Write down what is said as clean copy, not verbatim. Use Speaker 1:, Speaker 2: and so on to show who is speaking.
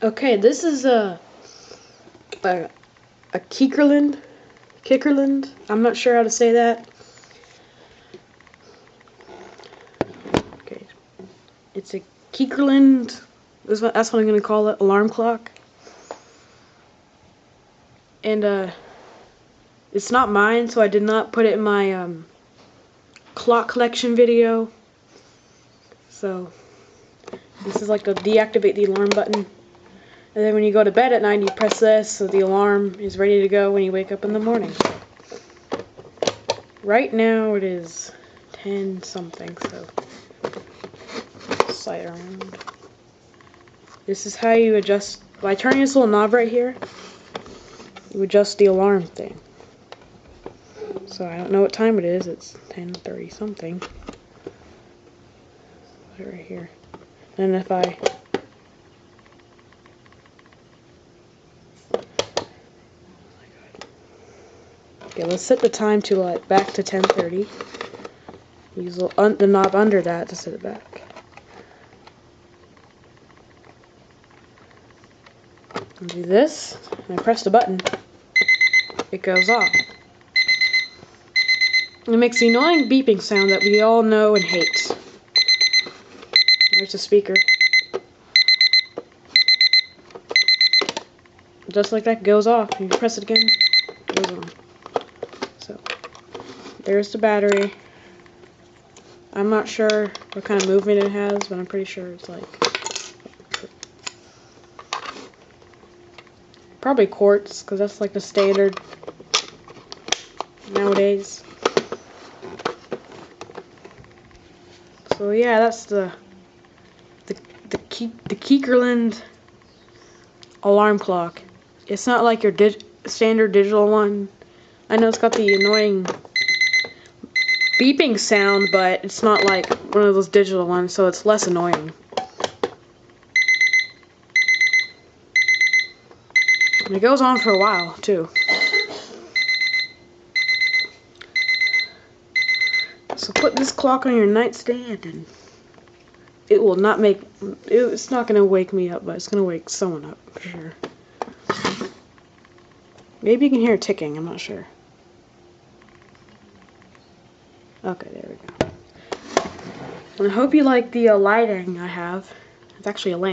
Speaker 1: Okay, this is a Kikkerland. I'm not sure how to say that. Okay, it's a Kikkerland. That's what I'm gonna call it. Alarm clock. And it's not mine, so I did not put it in my clock collection video. So this is like to deactivate the alarm button. And then when you go to bed at night, you press this so the alarm is ready to go when you wake up in the morning. Right now it is 10 something, so slide around. This is how you adjust. By turning this little knob right here, you adjust the alarm thing. So I don't know what time it is. It's 10:30 something. Right here. And if I okay, let's set the time to like back to 10:30. Use the knob under that to set it back. And do this, and I press the button. It goes off. It makes the annoying beeping sound that we all know and hate. There's the speaker. Just like that, goes off. You press it again, it goes on. So, there's the battery. I'm not sure what kind of movement it has, but I'm pretty sure it's like probably quartz, because that's like the standard nowadays. So yeah, that's the Kikkerland alarm clock. It's not like your standard digital one. I know it's got the annoying beeping sound, but it's not like one of those digital ones, so it's less annoying. And it goes on for a while, too. So put this clock on your nightstand, and it will not make... It's not going to wake me up, but it's going to wake someone up, for sure. Maybe you can hear it ticking, I'm not sure. Okay, there we go. And I hope you like the lighting I have. It's actually a lamp.